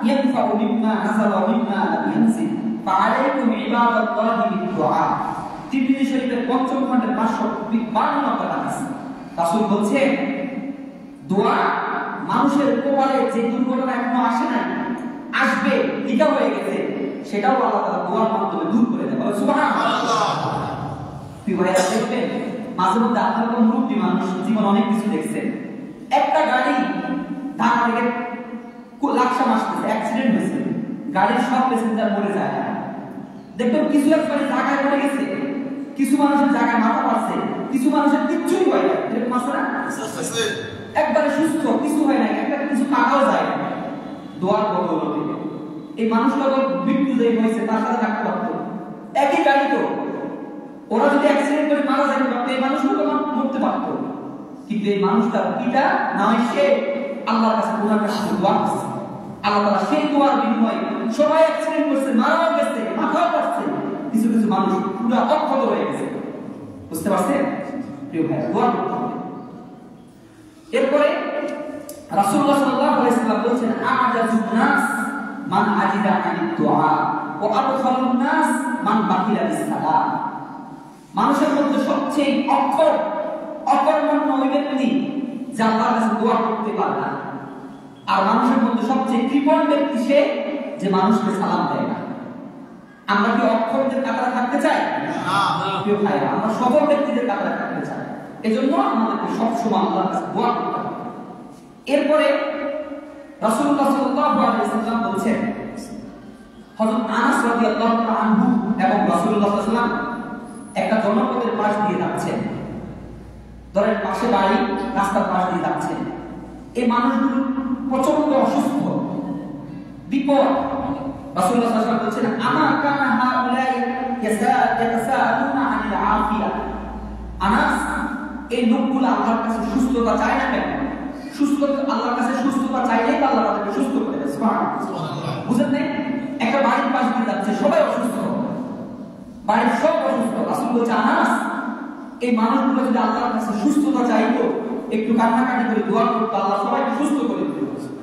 ইয়ানফাউ মিম্মা নাযালা ওয়া মিম্মা লাম ইয়ানজিল ফাআলাইকুম ইবাদাতুল্লাহি বিদ-দুআ। তিরমিজি শরীফের ৫ম খণ্ডের ৫৫২ নম্বর হাদিস। রাসূল বলছেন দোয়া মানুষের কপালে যে দুর্ঘটনা এখনো আসে নাই, আসবে, লিখা হয়ে গেছে, সেটাও আল্লাহ তাআলা দোয়ার মাধ্যমে দূর করে দেয়। সুবহানাল্লাহ। প্রিয় ভাইরা, দেখবেন মাঝে মধ্যে আপনার কোনো মুরব্বী মানুষ জীবন অনেক কিছু দেখছেন, একটা গাড়ি ঢাকা থেকে লাকসাম আসতেছে, অ্যাক্সিডেন্ট হয়েছে, গাড়ির সব প্যাসেঞ্জার মরে যায়, দেখবেন কিছু একবারে জায়গায় পড়ে গেছে, কিছু মানুষের জায়গায় মাথা পাচ্ছে, কিছু মানুষের কিচ্ছুই হয় না, এরকম আছে না? একবারে সুস্থ, কিছু হয় না, একটা কিছু কাটাও যায় না, দোয়ার বদৌলতে। এই মানুষটা তো মৃত্যু যে হয়েছে তার সাথে থাকতে পারতো, একই গাড়ি তো, ওরা যদি অ্যাক্সিডেন্ট করে মারা যেতে পারতো, এই মানুষটা তো মরতে পারতো, কিন্তু এই মানুষটা পিতা নয়, সে আল্লাহর কাছে গুনাহ কাছে দোয়া করছে, আল্লাহ তাআলা সেই দোয়ার বিনিময়ে সবাই অ্যাক্সিডেন্ট করছে, মারাও গেছে, মাথাও পাচ্ছে, কিছু কিছু মানুষ পুরো অক্ষত হয়ে গেছে। বুঝতে পারছেন? প্রিয় ভাই, দোয়া করতে হবে। এরপরে রাসূলুল্লাহ সাল্লাল্লাহু আলাইহি ওয়াসাল্লাম বলেছেন আ'জাজুন নাস মান আজিজা আনিদ দুআ ওয়া আবখালুন নাস মান বাখিলা বিস-সালাম। মানুষের মধ্যে সবচেয়ে অকর্মণ্য ওই ব্যক্তি যে আল্লাহর কাছে দোয়া করতে পারে না, আর মানুষের মধ্যে সবচেয়ে কৃপণ ব্যক্তি সে যে মানুষকে সালাম দেয় না। আমরা কি অক্ষরদের কাতারে থাকতে চাই? না। প্রিয় ভাইরা, আমরা সফল ব্যক্তিদের কাতারে থাকতে চাই। এজন্য আমাদেরকে সবসময় আল্লাহর কাছে দোয়া করতে হবে। এরপরে রাসূলুল্লাহ সাল্লাল্লাহু আলাইহি ওয়াসাল্লাম বলেছেন, হযরত আনাস রাদিয়াল্লাহু তাআলা আনহু এবং রাসূলুল্লাহ সাল্লাল্লাহু আলাইহি ওয়াসাল্লাম একটা জনপদের পাশ দিয়ে যাচ্ছেন, ধরেন পাশে বাড়ি, রাস্তার পাশ দিয়ে যাচ্ছেন, এই মানুষগুলো প্রচন্ড অসুস্থ, বিপদ। রাসূলুল্লাহ সাল্লাল্লাহু আলাইহি ওয়াসাল্লাম বলেছেন আমা কানা হাউলাই ইয়াতাসাআলুনা আনিল আফিয়া। আনাস, এই লোকগুলো আল্লাহর কাছে সুস্থতা চায় না কেন? সুস্থতা আল্লাহর কাছে সুস্থতা চাইলেই তো আল্লাহ তাদেরকে সুস্থ করে দেয়। সুবহানাল্লাহ। বুঝেন না? একটা বাড়ির পাশ দিয়ে যাচ্ছে, সবাই অসুস্থ, বাড়ির সব অসুস্থ। রাসূল বলছে আনাস, এই মানুষগুলো যদি আল্লাহর কাছে সুস্থতা চাইতো, একটু কান্নাকাটি করে দোয়া করতো, আল্লাহ সবাইকে সুস্থ করে দিত।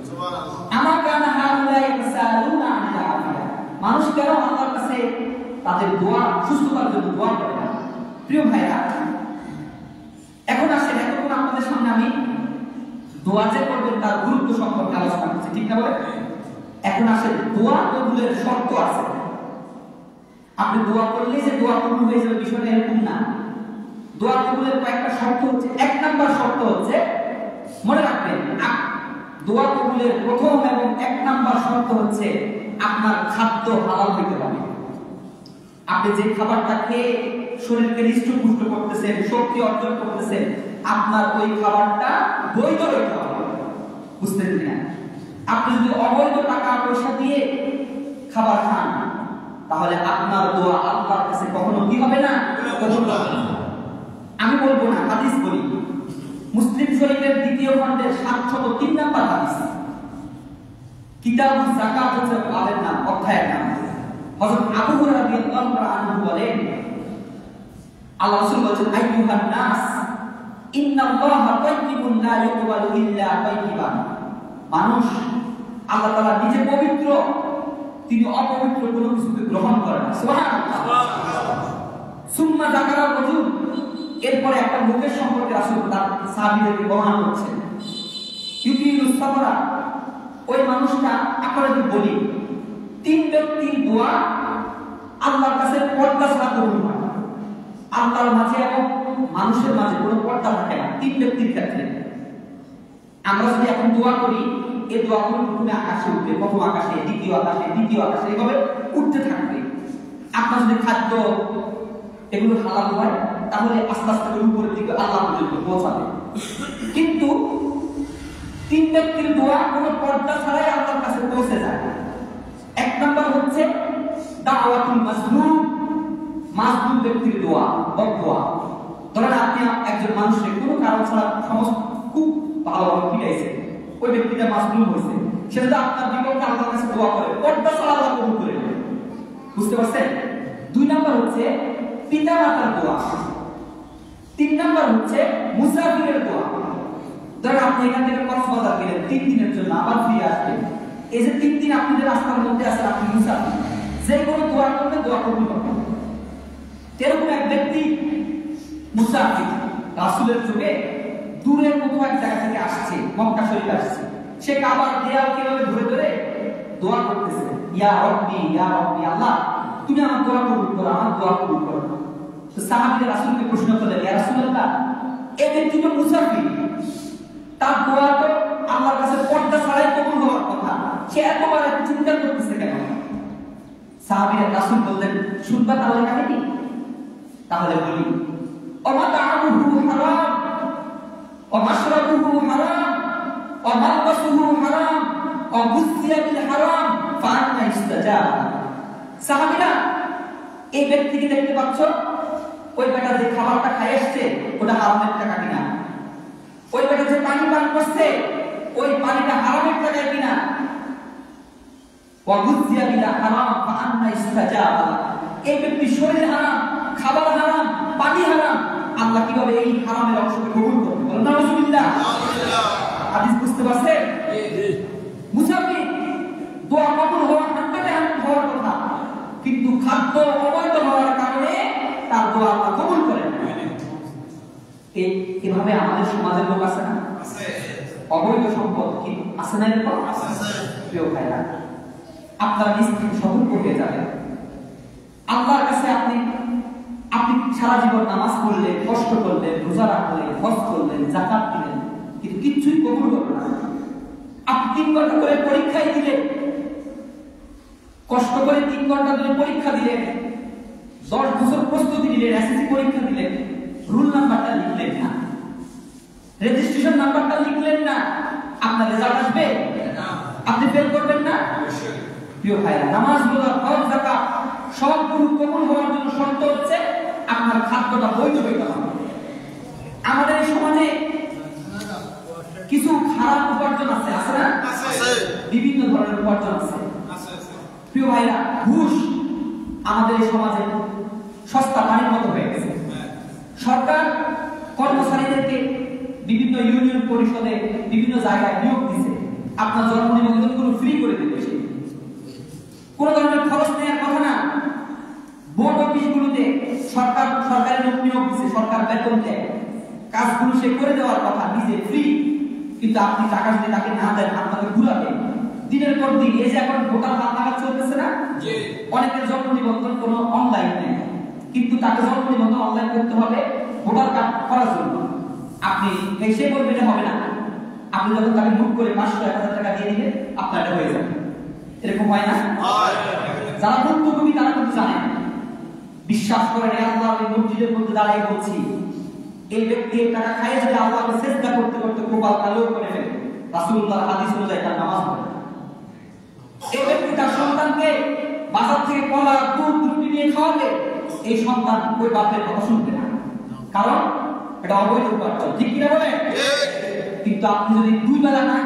সুবহানাল্লাহ। আমা কানা হাউলাই ইয়াতাসাআলুনা আনিল আফিয়া। মানুষ কেন আল্লাহর কাছে তাদের দোয়া, সুস্থতার জন্য দোয়া করে না? প্রিয় ভাইরা, এখন আসেন, এতক্ষণ আপনাদের সামনে আমি দোয়া যে করবেন তার গুরুত্ব সম্পর্কে আলোচনা করছি, ঠিক না বলে? এখন আসেন, দোয়া কবুলের শর্ত আছে। আপনি দোয়া করলে যে দোয়া কবুল হয়ে যাবে বিষয়টা এরকম না। দোয়া কবুলের কয়েকটা শর্ত হচ্ছে, ১ নাম্বার শর্ত হচ্ছে, মনে রাখবেন, দোয়া কবুলের প্রথম এবং ১ নাম্বার শর্ত হচ্ছে আপনার খাদ্য হালাল হইতে হবে। আপনি যে খাবারটা খেয়ে শরীরকে হৃষ্টপুষ্ট করতেছেন, শক্তি অর্জন করতেছেন, আপনার ওই খাবারটা বৈধ হইতে হবে। বুঝতে পারছেন? আপনি যদি অবৈধ টাকা পয়সা দিয়ে খাবার খান, তাহলে আপনার দোয়া আল্লাহর কাছে কখনো কি হবে না? আমি বলবো না, হাদিস বলি। মুসলিম শরীফের ২য় খণ্ডের ৭০৩ নম্বর হাদিস, কিতাবুজ যাকাত হচ্ছে বাবের নাম, অধ্যায়ের নাম। হযরত আবু হুরায়রা রাদিয়াল্লাহু আনহু বলেন, আল্লাহ রাসূল বলেছেন আইয়ুহান নাস ইন্নাল্লাহা তাইয়্যিবুন লা ইয়াকবালু ইল্লা তাইয়্যিবান। মানুষ, আল্লাহ তাআলা নিজে পবিত্র, তিনি অপবিত্র কোনো কিছুকে গ্রহণ করেন না। সুবহানাল্লাহ। সুম্মা যাকারা রাজুল, এরপরে একটা লোকের সম্পর্কে রাসূল তার সাহাবীদেরকে বর্ণনা করছেন। ইউকিলুস সাবরা, ওই মানুষটা, আমরা যদি বলি ৩ ব্যক্তির দোয়া আল্লাহর কাছে পর্দা ছাড়া কবুল হয়। আল্লাহর মাঝে এবং মানুষের মাঝে কোনো পর্দা থাকে না ৩ ব্যক্তির ক্ষেত্রে। আমরা যদি এখন দোয়া করি, এই দোয়াগুলো প্রথমে আকাশে উঠবে, প্রথম আকাশে, দ্বিতীয় আকাশে, দ্বিতীয় আকাশে, এইভাবে উঠতে থাকবে। আপনার যদি খাদ্য এগুলো হালাল হয়, তাহলে আস্তে আস্তে করে উপরের দিকে আল্লাহ পর্যন্ত পৌঁছাবে। কিন্তু ৩ ব্যক্তির দোয়া কোনো পর্দা ছাড়াই আল্লাহর কাছে পৌঁছে যায়। ১ নাম্বার হচ্ছে দাওয়াতুল মাজলুম, মাজলুম ব্যক্তির দোয়া, বদদোয়া। ধরেন আপনি একজন মানুষের কোনো কারণ ছাড়া সমস্ত খুব ভালোভাবে পিটাইছে, ওই ব্যক্তিটা মাজলুম হয়েছে, সে যদি আপনার বিপক্ষে আল্লাহর কাছে দোয়া করে, পর্দা ছাড়া আল্লাহ কবুল করে নেবে। বুঝতে পারছেন? 2 নাম্বার হচ্ছে পিতা মাতার দোয়া। 3 নাম্বার হচ্ছে মুসাফিরের দোয়া। ধরেন আপনি এখান থেকে কক্সবাজার গেলেন 3 দিনের জন্য, আবার ফিরে আসবেন, এই যে 3 দিন আপনি যে রাস্তার মধ্যে আছেন, আপনি মুসাফির, যে কোনো দোয়া করলে দোয়া কবুল হবে। এরকম এক ব্যক্তি মুসাফির, রাসূলের যুগে দূরের কোথাও এক জায়গা থেকে আসছে, মক্কা শরীফে আসছে, সে কাবার দেয়াল কিভাবে ধরে ধরে দোয়া করতেছে, ইয়া রব্বি আল্লাহ তুমি আমার দোয়া কবুল করো, আমার দোয়া কবুল করো। তো সাহাবীরা রাসূলকে প্রশ্ন করলেন, ইয়া রাসূলুল্লাহ, এই ব্যক্তি তো মুসাফির, তার দোয়া তো আল্লাহর কাছে পর্দা ছাড়াই কবুল হওয়ার কথা, সে এতবার চিন্তা করতেছে কেন? সাহাবীরা রাসূল বললেন, শুনবা তাহলে কাহিনী? তাহলে বলি, ওমা তা'আমুহু হারাম ওয়া মাশরাবুহু হারাম ওয়া মালবাসুহু হারাম ওয়া গুযিয়া বিল হারাম ফাআন্না ইস্তাজাব। সাহাবীরা, এই ব্যক্তিকে দেখতে পাচ্ছ, ওই বেটা যে খাবারটা খায় আসছে ওটা হারামের টাকা কিনা, ওই বেটা যে পানি পান করছে ওই পানিটা হারামের টাকায় কিনা, ওয়া গুযিয়া বিল হারাম ফাআন্না ইস্তাজাব। এই ব্যক্তি শরীর হারাম, খাবার হারাম, পানি হারাম, আল্লাহ কিভাবে এই হারামের অংশকে কবুল করবে? বলেন নাউজুবিল্লাহ। হাদিস বুঝতে পারছেন? মুসাফির দোয়া কবুল হওয়ার 100% হওয়ার কথা, কিন্তু খাদ্য অবৈধ হওয়ার কারণে তার দোয়া আল্লাহ কবুল করেন না। এভাবে আমাদের সমাজের লোক আছে না? আছে। অবৈধ সম্পদ কি আছে না? এরকম আছে। প্রিয় ভাইরা, আপনারা নিশ্চিত সতর্ক হয়ে যাবেন। আল্লাহর কাছে আপনি সারা জীবন নামাজ পড়লেন, কষ্ট করলেন, রোজা রাখলেন, হজ করলেন, যাকাত দিলেন, কিন্তু কিচ্ছুই কবুল হলো না। আপনি 3 ঘন্টা করে পরীক্ষায় দিলেন, কষ্ট করে 3 ঘন্টা ধরে পরীক্ষা দিলেন, 10 বছর প্রস্তুতি নিলেন, এসএসসি পরীক্ষা দিলেন, রুল নাম্বারটা লিখলেন না, রেজিস্ট্রেশন নাম্বারটা লিখলেন না, আপনার রেজাল্ট আসবে? আপনি ফেল করবেন না? প্রিয় ভাইরা, নামাজ, রোজা, হজ, যাকাত সবগুলো কবুল হওয়ার জন্য শর্ত হচ্ছে আপনার খাদ্যটা বৈধ হইতে হবে। আমাদের এই সমাজে কিছু খারাপ উপার্জন আছে, আছে না? বিভিন্ন ধরনের উপার্জন আছে। প্রিয় ভাইরা, ঘুষ আমাদের এই সমাজে সস্তা পানির মতো হয়ে গেছে। সরকার কর্মচারীদেরকে বিভিন্ন ইউনিয়ন পরিষদে বিভিন্ন জায়গায় নিয়োগ দিচ্ছে, আপনার জন্ম নিবন্ধন গুলো ফ্রি করে দিচ্ছে, কোন ধরনের খরচ নেওয়ার কথা না। বোর্ড অফিসগুলোতে সরকারি লোক নিয়োগ দিচ্ছে, সরকার বেতন দেয়, কাজগুলো সে করে দেওয়ার কথা, নিজে ফ্রি, কিন্তু আপনি টাকা যদি তাকে না দেন আপনাকে ঘুরাবে দিনের পর দিন। এই যে এখন ভোটার হালনাগাদ চলতেছে না, অনেকের জন্ম নিবন্ধন কোনো অনলাইন নেই, কিন্তু তাকে জন্ম নিবন্ধন অনলাইন করতে হবে ভোটার কার্ড করার জন্য। আপনি এসে বলবেন এটা হবে না, আপনি যখন তাকে মুখ করে 500-1000 টাকা দিয়ে দিবেন আপনার এটা হয়ে যাবে। এরকম হয় না? যারা ভুক্তভোগী তারা কিন্তু জানেন, বিশ্বাস করেন, আল্লাহ মসজিদের মধ্যে দাঁড়িয়ে বলছি, এই ব্যক্তি এই টাকা খাইয়ে যদি আল্লাহকে সিজদা করতে করতে কপাল কালো করে ফেলে, রাসূলুল্লাহর হাদিস অনুযায়ী তার নামাজ পড়ে। এই ব্যক্তি তার সন্তানকে বাজার থেকে কলা, দুধ, রুটি নিয়ে খাওয়াবে, এই সন্তান ওই বাপের কথা শুনবে না, কারণ এটা অবৈধ উপার্জন। ঠিক কিনা বলে? কিন্তু আপনি যদি 2 বেলা না,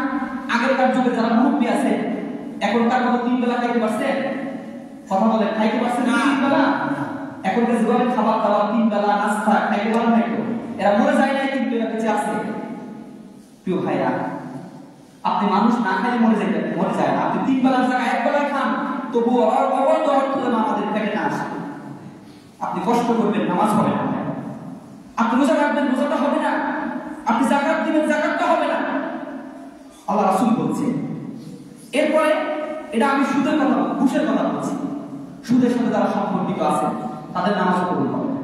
আগেরকার যুগে যারা মুরব্বী আছে এখনকার মতো 3 বেলা খাইতে পারছেন? কথা বলেন, খাইতে পারছেন 3 বেলা? এখনকার যুগে খাবার দাবার 3 বেলা নাস্তা খাইতে পারেন না, এরা মরে যায় না, 3 বেলা বেঁচে আছে। প্রিয় ভাইরা, আপনি মানুষ না খাইলে মরে যায় না, আপনি 3 বেলার জায়গায় 1 বেলা খান, তবুও অবৈধ অর্থ যেন আমাদের পেটে না আসে। আপনি কষ্ট করবেন, নামাজ হবে না, আপনি রোজা রাখবেন, রোজাটা হবে না, আপনি যাকাত দিবেন, যাকাতটা হবে না। আল্লাহ রাসূল বলছে। এরপরে এটা আমি সুদের কথা, ঘুষের কথা বলছি, সুদের সাথে যারা সম্পর্কিত আছে তাদের নামাজ কবুল হবে না।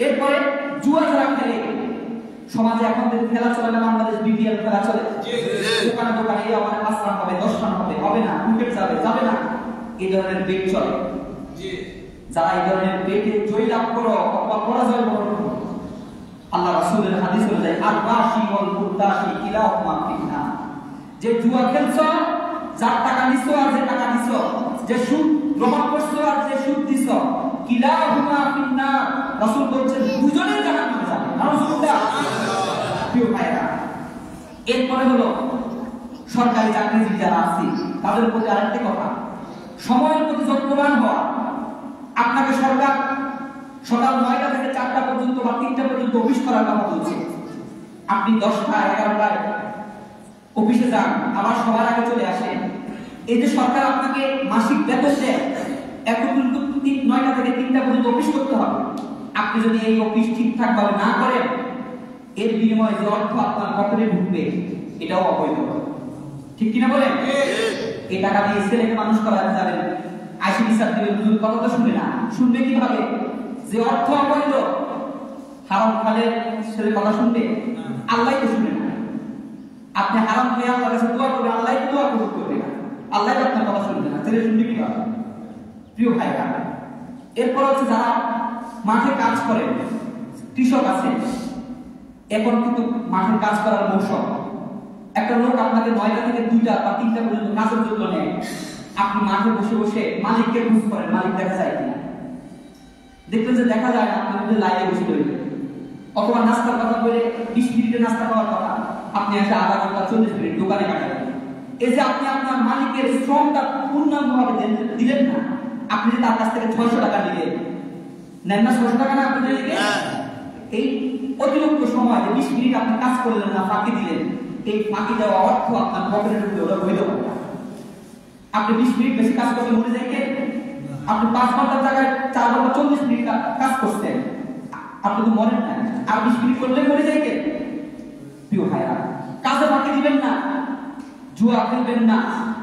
এরপরে জুয়া যারা খেলে, সমাজে এখন যে খেলা চলে না, বাংলাদেশ বিপিএল খেলা চলে, দোকানে দোকানে এই আমার 5 রান হবে, 10 রান হবে, হবে না, উইকেট যাবে না, এই ধরনের বেট চলে। যারা এই ধরনের বেটে জয় লাভ করো অথবা পরাজয় করো, আল্লাহ রাসূলের হাদিস অনুযায়ী আর-রাশি ওয়াল মুরতাশি কিলাহুমা ফিন্নার, যে জুয়া খেলছো, যার টাকা নিছো আর যে টাকা দিছো, যে সুদ গ্রহণ করছো আর যে সুদ দিছো, কিলাহুমা ফিন্নার, রাসূল বলছেন দুজনেই জাহান্নামে যাবে। নাউযুবিল্লাহ। প্রিয় ভাইরা, এরপরে হলো সরকারি চাকরিজীবী যারা আছে তাদের প্রতি আরেকটি কথা, সময়ের প্রতি যত্নবান হওয়া। আপনাকে সরকার সকাল 9টা থেকে 4টা পর্যন্ত বা 3টা পর্যন্ত অফিস করার কথা বলছে, আপনি 10টা 11টায় অফিসে যান, আবার সবার আগে চলে আসেন। এই যে সরকার আপনাকে মাসিক বেতন দেয়, এখন কিন্তু 9টা থেকে 3টা পর্যন্ত অফিস করতে হবে। আপনি যদি এই অফিস ঠিকঠাক ভাবে না করেন, এর বিনিময়ে যে অর্থ আপনার পকেটে ঢুকবে এটাও অবৈধ। ঠিক কিনা বলেন? এই টাকা দিয়ে ছেলেকে মানুষ করাতে যাবেন, আইসিডি স্যার দিবেন, হুজুর কথা তো শুনবে না। শুনবে কিভাবে? যে অর্থ অবৈধ, হারাম খালে ছেলে কথা শুনবে? আল্লাহ তো শুনবে না। আপনি হারাম খেয়ে আল্লাহর কাছে দোয়া করবে, আল্লাহ দোয়া কবুল করবে না, আল্লাহ আপনার কথা শুনবে না, ছেলে শুনবে কিভাবে? প্রিয় ভাইরা, এরপর হচ্ছে যারা মাঠে কাজ করেন, কৃষক আছে, এখন কিন্তু মাঠে কাজ করার মৌসুম। একটা লোক আপনাকে 9টা থেকে 2টা বা 3টা পর্যন্ত কাজের জন্য নেয়, আপনি মাঠে বসে বসে মালিককে খুঁজ করেন, মালিক দেখা যায় কিনা। দেখবেন যে দেখা যায় না, আপনি কিন্তু লাইনে বসে রইলেন, অথবা নাস্তার কথা বলে 20 মিনিটে নাস্তা খাওয়ার কথা, আপনি এসে আধা ঘন্টা 40 মিনিট দোকানে কাটাবেন। এই যে আপনি আপনার মালিকের শ্রমটা পূর্ণাঙ্গভাবে দিলেন না। আপনি যে তার কাছ থেকে 600 টাকা নিলেন, নেন না 600 টাকা না আপনি দিলেন, এই অতিরিক্ত সময় যে 20 মিনিট আপনি কাজ করলেন না, ফাঁকি দিলেন, এই ফাঁকি দেওয়া অর্থ আপনার পকেটে ঢুকলে ওটা বৈধ হবে। আপনি 20 মিনিট বেশি কাজ করতে মরে যায় কে? আপনি 5 ঘন্টার জায়গায় 4 ঘন্টা 40 মিনিট কাজ করছেন, আপনি তো মরেন না, আর 20 মিনিট করলে মরে যায় কে? প্রিয় ভাইরা, কাজে ফাঁকি দিবেন না, জুয়া খেলবেন না,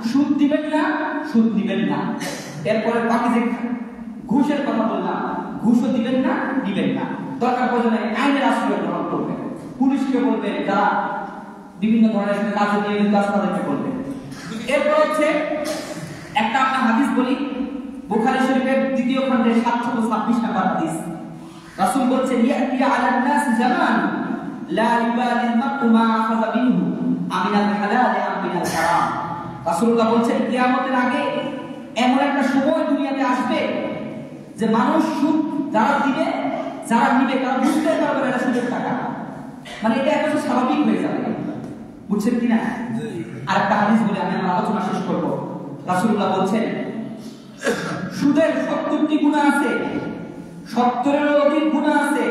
সুদ দিবেন না, সুদ দিবেন না। এরপরে বাকি যে ঘুষের কথা বললাম, ঘুষও দিবেন না, দিবেন না। দরকার পড়লে আইনের আশ্রয় গ্রহণ করবেন, পুলিশকে বলবেন, যারা বিভিন্ন ধরনের কাজে নিয়মিত কাজ তাদেরকে বলবেন। এরপর হচ্ছে একটা আপনার হাদিস বলি, বুখারী শরীফের 2য় খণ্ডের 726 নম্বর হাদিস। রাসূল বলছেন, ইয়াতিয়া আলান নাস জামান লা ইবালিল মার'উ মা আখাযা মিনহু আমিনাল হালাল আম মিনাল হারাম। রাসূলুল্লাহ বলছেন, কিয়ামতের আগে এমন একটা সময় দুনিয়াতে আসবে যে মানুষ সুদ যারা দিবে, যারা নিবে, তারা বুঝতে পারবে এটা সুদের টাকা, মানে এটা একটা স্বাভাবিক হয়ে যাবে। বুঝছেন কিনা? আরেকটা হাদিস বলে আমি আমার আলোচনা শেষ করব। রাসূলুল্লাহ বলছেন, সুদের 70টি গুনাহ আছে, 70-এরও অধিক গুনাহ আছে।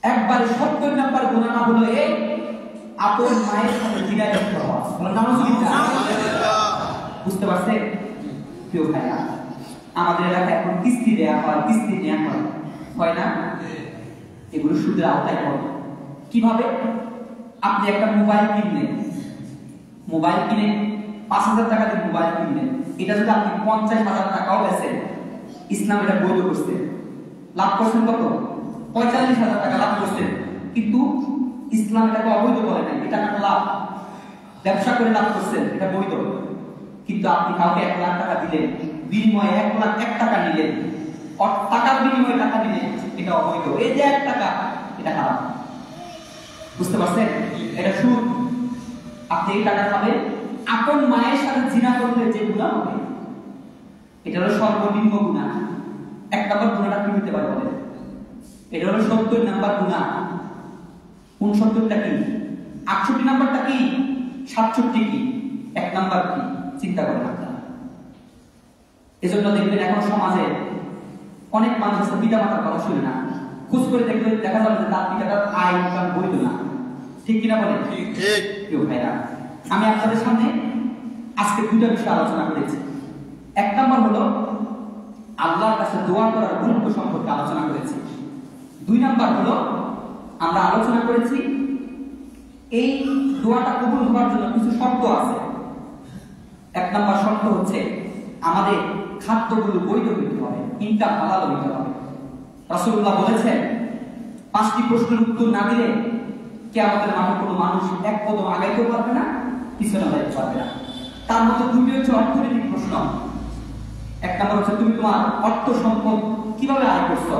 একবার 70 নাম্বার গুনাহ হলো এই, আপন মায়ের সাথে জিনা করা। নাউযুবিল্লাহ। বুঝতে পারছেন? প্রিয় ভাইরা, আমাদের এলাকায় এখন কিস্তি দেয়া হয়, কিস্তি নেওয়া হয় না? এগুলো সুদের আওতায় পড়ে। কিভাবে? আপনি একটা মোবাইল কিনলেন, মোবাইল কিনে 5,000 টাকা দিয়ে মোবাইল কিনলেন, এটা যদি আপনি 50,000 টাকাও বেচেন, ইসলাম এটা বৈধ করছে। লাভ করছেন কত? 45,000 টাকা লাভ করছেন, কিন্তু ইসলাম এটাকে অবৈধ বলে না, এটা একটা লাভ, ব্যবসা করে লাভ করছেন, এটা বৈধ। কিন্তু আপনি কাউকে 1 লাখ টাকা দিলেন, বিনিময়ে 1,01,000 টাকা নিলেন, টাকার বিনিময়ে টাকা দিলেন, এটা অবৈধ। এই যে 1 টাকা, এটা হারাম। বুঝতে পারছেন? এটা সুদ। আপনি এই টাকা পাবেন, আপন মায়ের সাথে জিনা করলে যে গুনাহ হবে, এটা হলো সর্বনিম্ন গুনাহ। 1 নম্বর গুনাহটা কি হতে পারে বলেন? এটা হলো 70 নাম্বার গুনাহ। 69টা কি? 68 নাম্বারটা কি? 67 কি? 1 নাম্বার কি? চিন্তা করেন আপনারা। এজন্য দেখবেন এখন সমাজে অনেক মানুষ আছে পিতা মাতার কথা শুনে না, খোঁজ করে দেখলে দেখা যাবে যে তার পিতাটার আয় ইনকাম বৈধ না। ঠিক কিনা বলেন? ঠিক। প্রিয় ভাইরা, আমি আপনাদের সামনে আজকে 2টা বিষয় আলোচনা করেছি। 1 নাম্বার হলো আল্লাহর কাছে দোয়া করার গুরুত্ব সম্পর্কে আলোচনা করেছি। 2 নাম্বার হলো আমরা আলোচনা করেছি এই দোয়াটা কবুল হওয়ার জন্য কিছু শর্ত আছে। 1 নাম্বার শর্ত হচ্ছে আমাদের খাদ্যগুলো বৈধ হতে হবে, ইনকাম হালাল হতে হবে। রাসূলুল্লাহ বলেছেন, 5টি প্রশ্নের উত্তর না দিলে কিয়ামতের মাঠে কোনো মানুষ 1 কদম আগাইতেও পারবে না, পিছনে যাইতে পারবে না। তার মধ্যে 2টি হচ্ছে অর্থনৈতিক প্রশ্ন। 1 নাম্বার হচ্ছে তুমি তোমার অর্থ সম্পদ কিভাবে আয় করছো।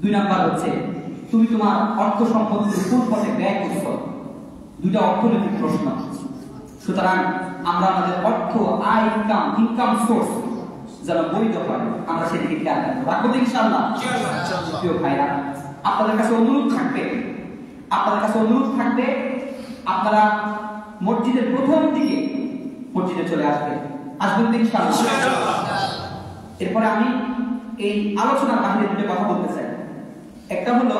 2 নাম্বার হচ্ছে তুমি তোমার অর্থ সম্পদ কোন পথে ব্যয় করছো। 2টা অর্থনৈতিক প্রশ্ন। সুতরাং আমরা আমাদের অর্থ, আয়, ইনকাম সোর্স যেন বৈধ হয়, আমরা সেদিকে খেয়াল রাখবো। রাখবো তো ইনশাআল্লাহ? প্রিয় ভাইরা, আপনাদের কাছে অনুরোধ থাকবে, আপনারা মসজিদের প্রথম দিকে মসজিদে চলে আসবেন তো ইনশাআল্লাহ? এরপরে আমি এই আলোচনার বাহিরে দুটো কথা বলতে চাই। একটা হলো